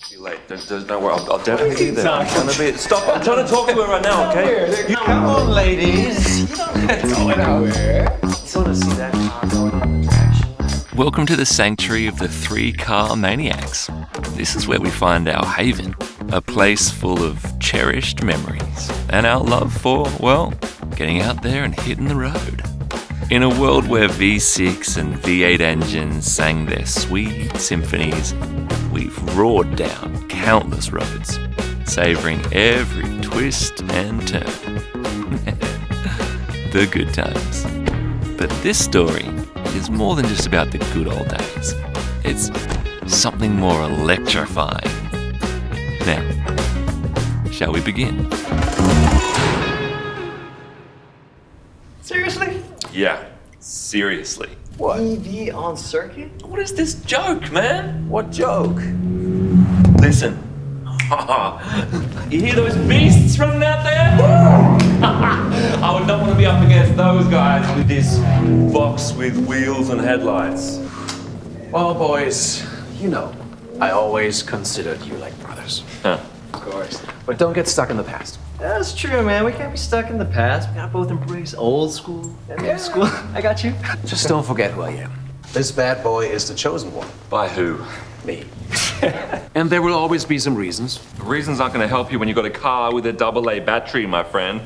Too late. Don't worry. I'll definitely be there. Stop! I'm trying to talk to her right now. Okay? Come on, ladies. You don't have to go nowhere. Just want to see that car going in action. Welcome to the sanctuary of the three-car maniacs. This is where we find our haven, a place full of cherished memories, and our love for, well, getting out there and hitting the road. In a world where V6 and V8 engines sang their sweet symphonies, we've roared down countless roads, savouring every twist and turn. The good times. But this story is more than just about the good old days. It's something more electrifying. Now, shall we begin? Seriously? Yeah, seriously. What? EV on circuit? What is this joke, man? What joke? Listen. You hear those beasts running out there? I would not want to be up against those guys with this box with wheels and headlights. Well, boys, you know, I always considered you like brothers. Huh. Of course. But don't get stuck in the past. That's true, man. We can't be stuck in the past. We gotta both embrace old school and new school. I got you. Just don't forget who I am. This bad boy is the chosen one. By who? Me. And there will always be some reasons. The reasons aren't going to help you when you've got a car with a AA battery, my friend.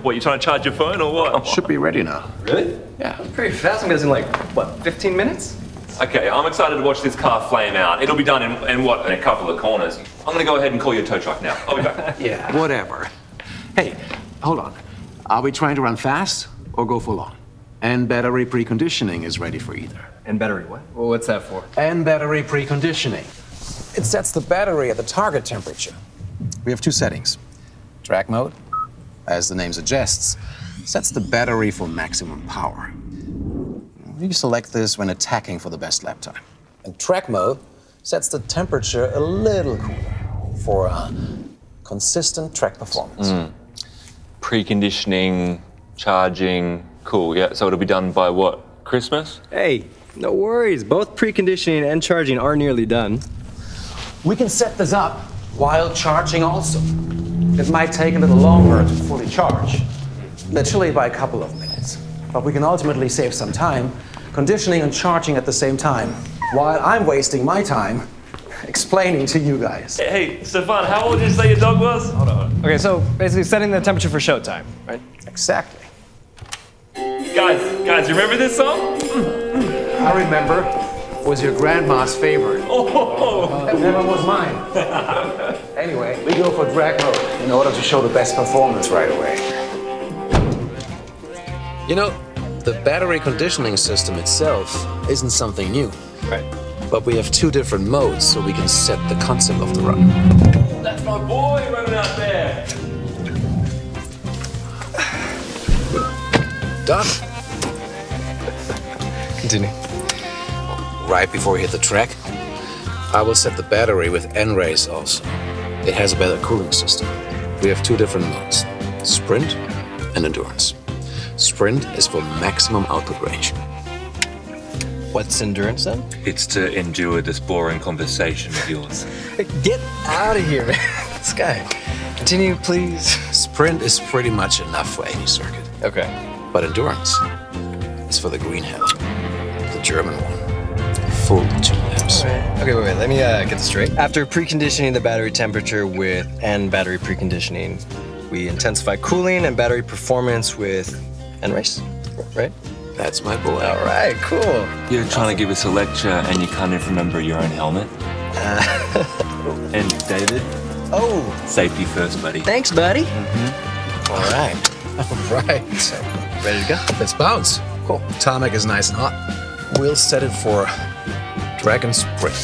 What, you trying to charge your phone or what? Should be ready now. Really? Yeah. Pretty fast. I'm guessing like, what, 15 minutes? Okay, I'm excited to watch this car flame out. It'll be done in what, in a couple of corners. I'm going to go ahead and call your tow truck now. I'll be back. Yeah, whatever. Hey, hold on. Are we trying to run fast or go full on? And battery preconditioning is ready for either. And battery what? Well, what's that for? And battery preconditioning. It sets the battery at the target temperature. We have two settings. Track mode, as the name suggests, sets the battery for maximum power. You select this when attacking for the best lap time. And track mode sets the temperature a little cooler for consistent track performance. Preconditioning, charging, cool. Yeah, so it'll be done by what, Christmas? Hey, no worries. Both preconditioning and charging are nearly done. We can set this up while charging also. It might take a little longer to fully charge, literally by a couple of minutes. But we can ultimately save some time conditioning and charging at the same time, while I'm wasting my time explaining to you guys. Hey, Stefan, how old did you say your dog was? Hold on. Okay, so basically setting the temperature for showtime, right? Exactly. Guys, you remember this song? I remember. Was your grandma's favorite. Oh! That never was mine. Anyway, we go for drag mode in order to show the best performance right away. You know, the battery conditioning system itself isn't something new. Right. But we have two different modes, so we can set the concept of the run. That's my boy running out there. Done. Continue. Right before we hit the track, I will set the battery with N-Race also. It has a better cooling system. We have two different modes, sprint and endurance. Sprint is for maximum output range. What's endurance then? It's to endure this boring conversation of yours. Get out of here, man. This guy. Continue, please. Sprint is pretty much enough for any circuit. Okay. But endurance is for the green hell, the German one. Full 2 laps. Right. Okay, wait, let me get this straight. After preconditioning the battery temperature with N battery preconditioning, we intensify cooling and battery performance with N race, right? That's my boy. All right, cool. You're trying to give us a lecture and you can't even remember your own helmet? And David? Oh. Safety first, buddy. Thanks, buddy. All right. All right. Ready to go? Let's bounce. Cool. Tarmac is nice and hot. We'll set it for Dragon Sprint.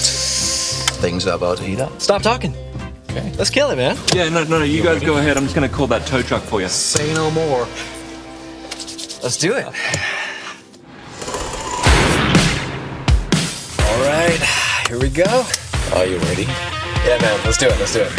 Things are about to heat up. Stop talking. Okay. Let's kill it, man. Yeah, no, you guys go ahead. I'm just gonna call that tow truck for you. Say no more. Let's do it. All right, here we go. Are you ready? Yeah, man, let's do it, let's do it.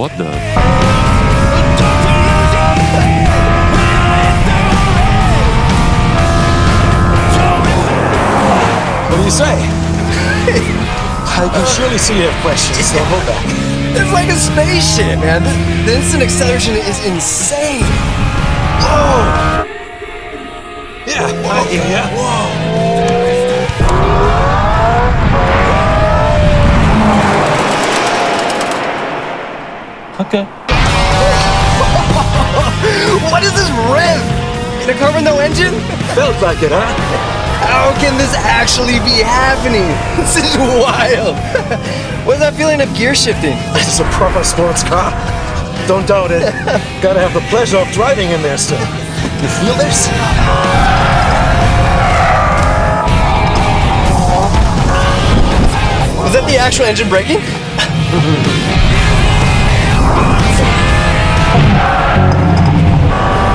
what though? What do you say? I can surely see you have questions, so hold back. It's like a spaceship, man. The instant acceleration is insane. Whoa! Yeah. Okay. What is this rev? In a car with no engine? Felt like it, huh? How can this actually be happening? This is wild. What's that feeling of gear shifting? This is a proper sports car. Don't doubt it. Gotta have the pleasure of driving in there still. You feel this? Was that the actual engine braking?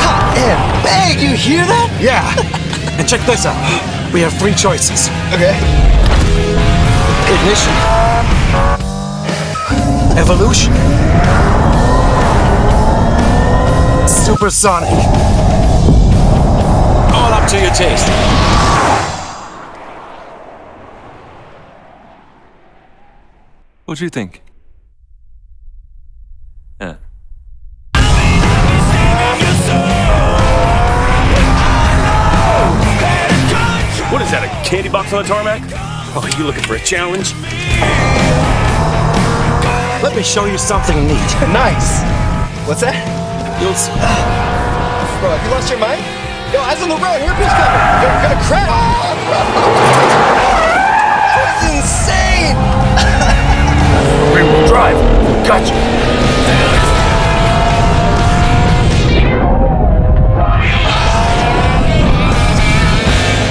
Pop and bang! You hear that? Yeah. And check this out. We have 3 choices. Okay. Ignition. Evolution. Supersonic. All up to your taste. What do you think? Yeah. What is that, a candy box on the tarmac? Oh, you looking for a challenge? Let me show you something neat. Nice. What's that? You'll see. Bro, have you lost your mind? Yo, eyes on the road. Hairpin's coming. You're gonna crash. That was insane. Rear-wheel drive. Gotcha.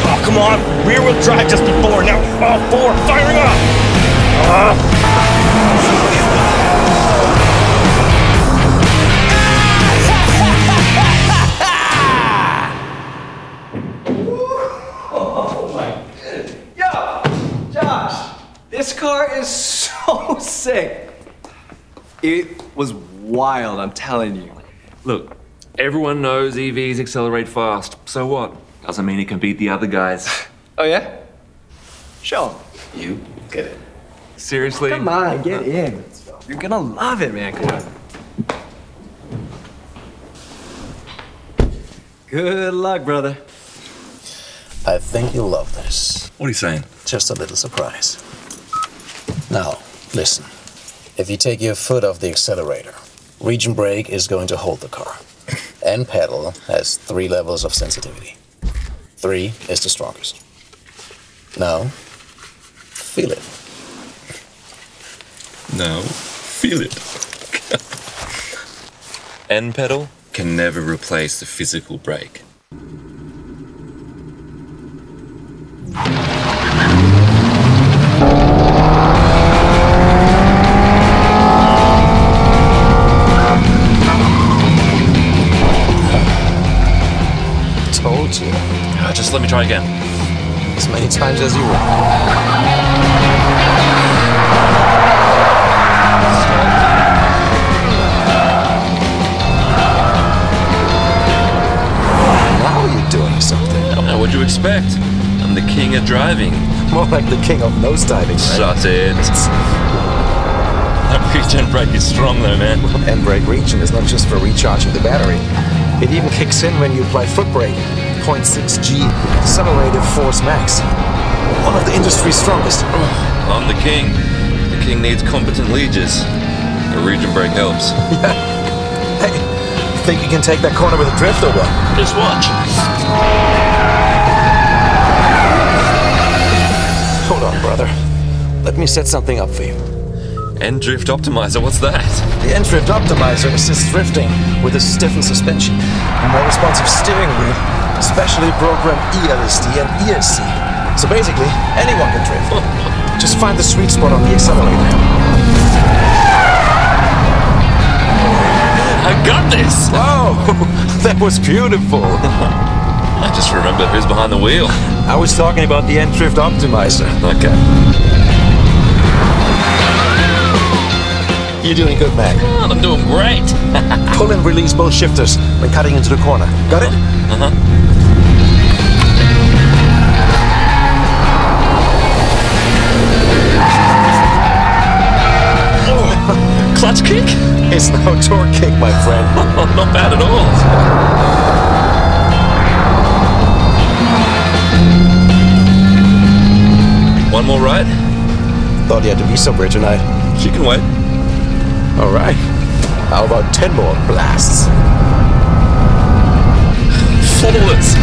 Oh, come on. Rear-wheel drive just before. Now, all 4 firing up. This car is so sick. It was wild, I'm telling you. Look, everyone knows EVs accelerate fast. So what? Doesn't mean it can beat the other guys. Oh yeah? Show 'em. You get it. Seriously? Come on, get in. You're gonna love it, man. Come on. Good luck, brother. I think you'll love this. What are you saying? Just a little surprise. Now, listen. If you take your foot off the accelerator, region brake is going to hold the car. And pedal has 3 levels of sensitivity. 3 is the strongest. Now, feel it. No, feel it. N pedal can never replace the physical brake. Told you. Just let me try again. As many times as you want. Now you're doing something. Now, what'd you expect? I'm the king of driving. More like the king of nosediving, right? Shut it. That regen brake is strong though, man. And brake region is not just for recharging the battery. It even kicks in when you apply foot brake. 0.6G accelerated force max. One of the industry's strongest. I'm the king. The king needs competent lieges. The region brake helps. Yeah. Hey, think you can take that corner with a drift or what? Just watch. Hold on, brother. Let me set something up for you. N drift optimizer, what's that? The N drift optimizer assists drifting with a stiffened suspension, a more responsive steering wheel, specially programmed ELSD and ESC. So basically, anyone can drift. Just find the sweet spot on the accelerator. I got this! Wow, that was beautiful. I just remembered who's behind the wheel. I was talking about the N drift optimizer. Okay. You're doing good, Mac. Oh, I'm doing great. Pull and release both shifters when cutting into the corner. Got it? Oh, clutch kick? It's no torque kick, my friend. Not bad at all. One more ride? Thought you had to be somewhere tonight. She can wait. All right. How about 10 more blasts? Flawless.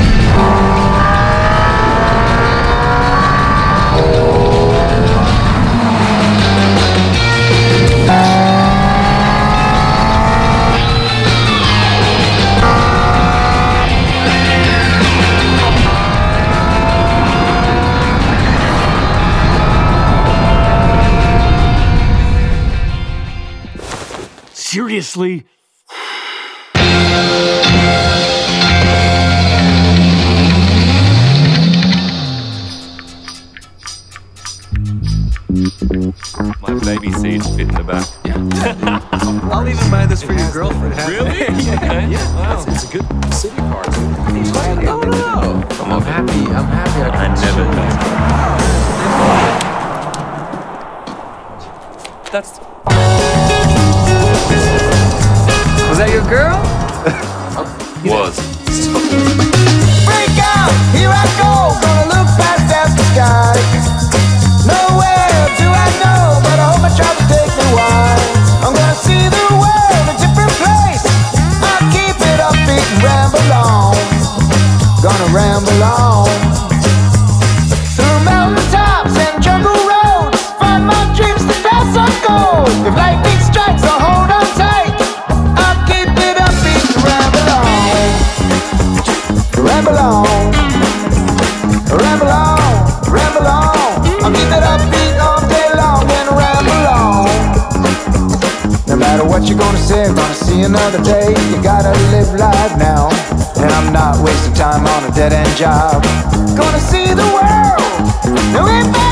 Seriously? My baby seats fit in the back. I'll even buy this for your girlfriend. Really? Yeah. Wow. It's a good city car, too. No. I'm happy. I never done. That's. Was that your girl? Was. Break out, here I go, gonna look past at the sky. Nowhere do I know, but I hope I try to take me wide. I'm gonna see the world a different place. I'll keep it upbeat and ramble on. Gonna ramble on. Through mountain tops and jungle roads, find my dreams to pass on gold. If lightning strikes, I'll hold on tight. I'll keep it upbeat and ramble on. Ramble on, ramble on, ramble on. I'll keep it upbeat all day long and ramble on. No matter what you're gonna say, gonna see another day. You gotta live life now, and I'm not wasting time on a dead-end job. Gonna see the world. No, if I